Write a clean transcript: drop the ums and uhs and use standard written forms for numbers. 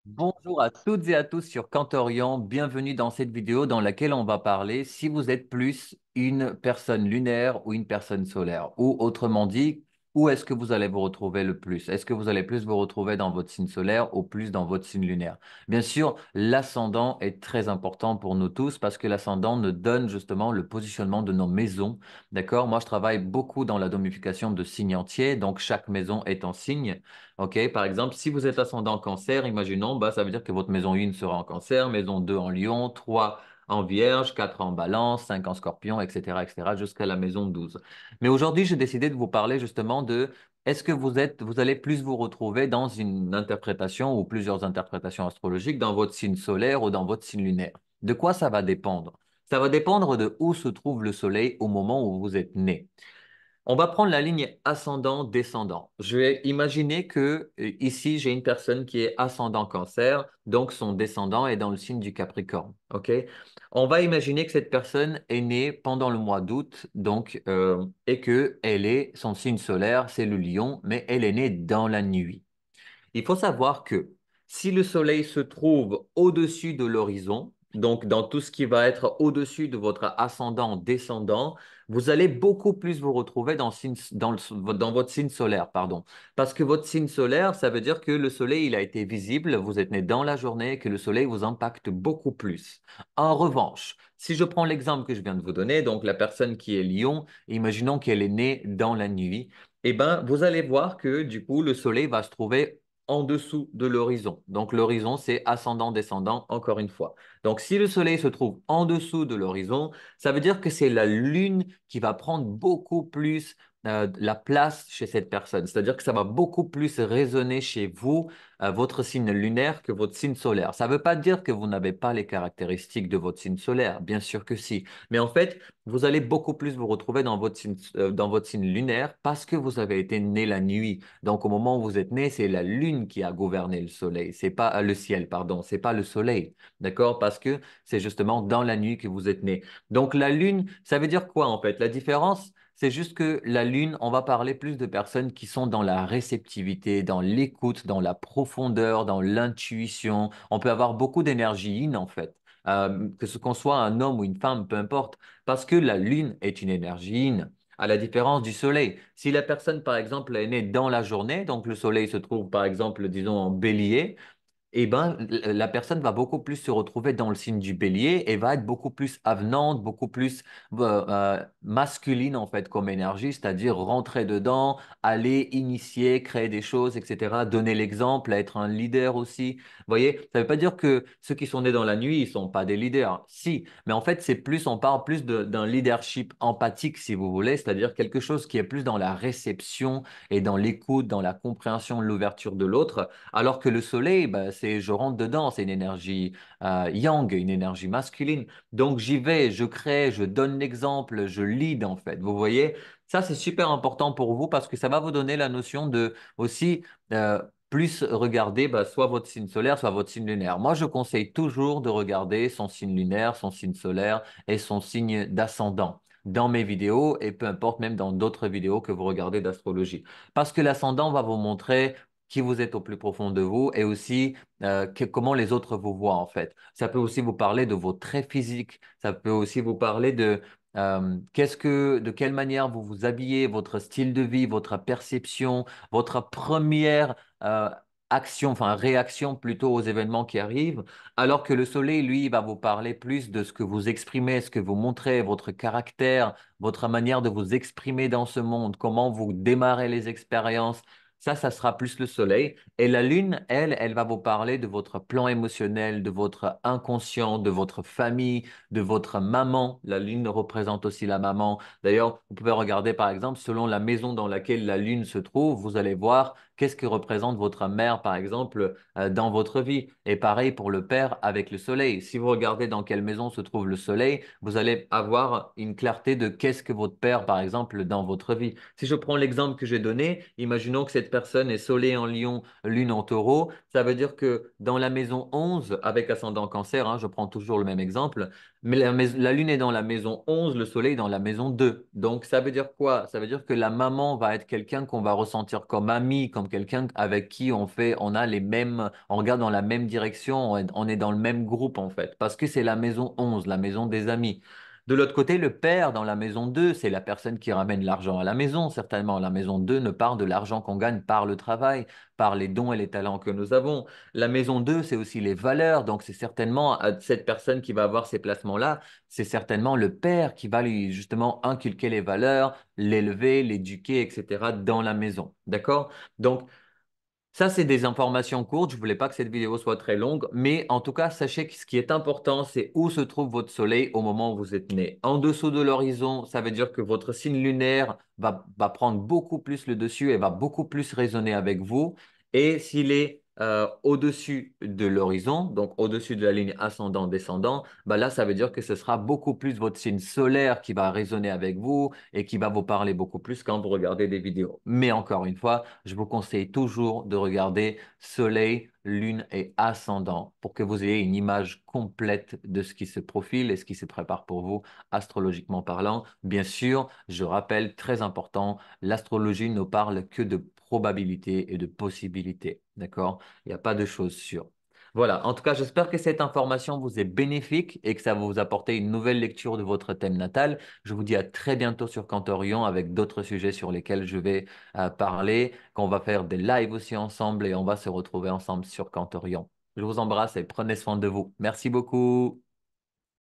Bonjour à toutes et à tous sur Cantorian. Bienvenue dans cette vidéo dans laquelle on va parler si vous êtes plus une personne lunaire ou une personne solaire. Ou autrement dit, où est-ce que vous allez vous retrouver le plus? Est-ce que vous allez plus vous retrouver dans votre signe solaire ou plus dans votre signe lunaire? Bien sûr, l'ascendant est très important pour nous tous parce que l'ascendant nous donne justement le positionnement de nos maisons. D'accord? Moi, je travaille beaucoup dans la domification de signes entiers, donc chaque maison est en signe. OK, par exemple, si vous êtes ascendant cancer, imaginons, bah, ça veut dire que votre maison 1 sera en cancer, maison 2 en lion, 3 en vierge, 4 en balance, 5 en scorpion, etc., jusqu'à la maison 12. Mais aujourd'hui, j'ai décidé de vous parler justement de est-ce que vous allez plus vous retrouver dans une interprétation ou plusieurs interprétations astrologiques dans votre signe solaire ou dans votre signe lunaire. De quoi ça va dépendre? Ça va dépendre de où se trouve le soleil au moment où vous êtes né. On va prendre la ligne ascendant-descendant. Je vais imaginer que ici, j'ai une personne qui est ascendant cancer, donc son descendant est dans le signe du Capricorne. OK? On va imaginer que cette personne est née pendant le mois d'août, donc, et que son signe solaire, c'est le lion, mais elle est née dans la nuit. Il faut savoir que si le soleil se trouve au-dessus de l'horizon, donc dans tout ce qui va être au-dessus de votre ascendant, descendant, vous allez beaucoup plus vous retrouver dans votre signe solaire, pardon. Parce que votre signe solaire, ça veut dire que le soleil, il a été visible, vous êtes né dans la journée, et que le soleil vous impacte beaucoup plus. En revanche, si je prends l'exemple que je viens de vous donner, donc la personne qui est lion, imaginons qu'elle est née dans la nuit, eh ben, vous allez voir que du coup, le soleil va se trouver en dessous de l'horizon. Donc l'horizon, c'est ascendant-descendant, encore une fois. Donc si le soleil se trouve en dessous de l'horizon, ça veut dire que c'est la lune qui va prendre beaucoup plus la place chez cette personne. C'est-à-dire que ça va beaucoup plus résonner chez vous, votre signe lunaire, que votre signe solaire. Ça ne veut pas dire que vous n'avez pas les caractéristiques de votre signe solaire, bien sûr que si. Mais en fait, vous allez beaucoup plus vous retrouver dans votre signe lunaire parce que vous avez été né la nuit. Donc, au moment où vous êtes né, c'est la lune qui a gouverné le soleil. C'est pas le ciel, pardon. C'est pas le soleil. D'accord? Parce que c'est justement dans la nuit que vous êtes né. Donc, la lune, ça veut dire quoi en fait? La différence, c'est juste que la lune, on va parler plus de personnes qui sont dans la réceptivité, dans l'écoute, dans la profondeur, dans l'intuition. On peut avoir beaucoup d'énergie yin en fait. Que ce qu'on soit un homme ou une femme, peu importe, parce que la lune est une énergie yin à la différence du soleil. Si la personne, par exemple, est née dans la journée, donc le soleil se trouve, par exemple, disons, en bélier, eh ben, la personne va beaucoup plus se retrouver dans le signe du bélier et va être beaucoup plus avenante, beaucoup plus masculine en fait comme énergie, c'est-à-dire rentrer dedans, aller initier, créer des choses, etc., donner l'exemple, être un leader aussi. Vous voyez, ça ne veut pas dire que ceux qui sont nés dans la nuit, ils sont pas des leaders. Si, mais en fait, c'est plus, on parle plus d'un leadership empathique, si vous voulez, c'est-à-dire quelque chose qui est plus dans la réception et dans l'écoute, dans la compréhension, l'ouverture de l'autre. Alors que le soleil, bah, c'est je rentre dedans, c'est une énergie yang, une énergie masculine. Donc j'y vais, je crée, je donne l'exemple, je lead en fait. Vous voyez, ça c'est super important pour vous parce que ça va vous donner la notion de aussi plus regarder bah, soit votre signe solaire, soit votre signe lunaire. Moi, je conseille toujours de regarder son signe lunaire, son signe solaire et son signe d'ascendant dans mes vidéos et peu importe même dans d'autres vidéos que vous regardez d'astrologie. Parce que l'ascendant va vous montrer qui vous êtes au plus profond de vous et aussi comment les autres vous voient en fait. Ça peut aussi vous parler de vos traits physiques, ça peut aussi vous parler de de quelle manière vous vous habillez, votre style de vie, votre perception, votre première euh, action, enfin réaction plutôt aux événements qui arrivent, alors que le soleil, lui, il va vous parler plus de ce que vous exprimez, ce que vous montrez, votre caractère, votre manière de vous exprimer dans ce monde, comment vous démarrez les expériences. Ça sera plus le soleil. Et la lune, elle va vous parler de votre plan émotionnel, de votre inconscient, de votre famille, de votre maman. La lune représente aussi la maman. D'ailleurs, vous pouvez regarder par exemple, selon la maison dans laquelle la lune se trouve, vous allez voir qu'est-ce que représente votre mère par exemple dans votre vie. Et pareil pour le père avec le soleil. Si vous regardez dans quelle maison se trouve le soleil, vous allez avoir une clarté de qu'est-ce que votre père par exemple dans votre vie. Si je prends l'exemple que j'ai donné, imaginons que cette cette personne est soleil en lion, lune en taureau, ça veut dire que dans la maison 11, avec ascendant cancer, hein, je prends toujours le même exemple, mais la lune est dans la maison 11, le soleil dans la maison 2. Donc ça veut dire quoi? Ça veut dire que la maman va être quelqu'un qu'on va ressentir comme ami, comme quelqu'un avec qui on a les mêmes, on regarde dans la même direction, on est dans le même groupe en fait, parce que c'est la maison 11, la maison des amis. De l'autre côté, le père dans la maison 2, c'est la personne qui ramène l'argent à la maison, certainement. La maison 2 ne part de l'argent qu'on gagne par le travail, par les dons et les talents que nous avons. La maison 2, c'est aussi les valeurs. Donc, c'est certainement cette personne qui va avoir ces placements-là, c'est certainement le père qui va lui justement inculquer les valeurs, l'élever, l'éduquer, etc. dans la maison. D'accord? Donc, ça, c'est des informations courtes. Je voulais pas que cette vidéo soit très longue, mais en tout cas, sachez que ce qui est important, c'est où se trouve votre soleil au moment où vous êtes né. En dessous de l'horizon, ça veut dire que votre signe lunaire va prendre beaucoup plus le dessus et va beaucoup plus résonner avec vous. Et s'il est au-dessus de l'horizon, donc au-dessus de la ligne ascendant-descendant, bah là, ça veut dire que ce sera beaucoup plus votre signe solaire qui va résonner avec vous et qui va vous parler beaucoup plus quand vous regardez des vidéos. Mais encore une fois, je vous conseille toujours de regarder Soleil, Lune et Ascendant pour que vous ayez une image complète de ce qui se profile et ce qui se prépare pour vous, astrologiquement parlant. Bien sûr, je rappelle, très important, l'astrologie ne parle que de probabilités et de possibilités. D'accord? Il n'y a pas de choses sûres. Voilà, en tout cas, j'espère que cette information vous est bénéfique et que ça va vous apporter une nouvelle lecture de votre thème natal. Je vous dis à très bientôt sur Cantorion avec d'autres sujets sur lesquels je vais parler, qu'on va faire des lives aussi ensemble et on va se retrouver ensemble sur Cantorion. Je vous embrasse et prenez soin de vous. Merci beaucoup.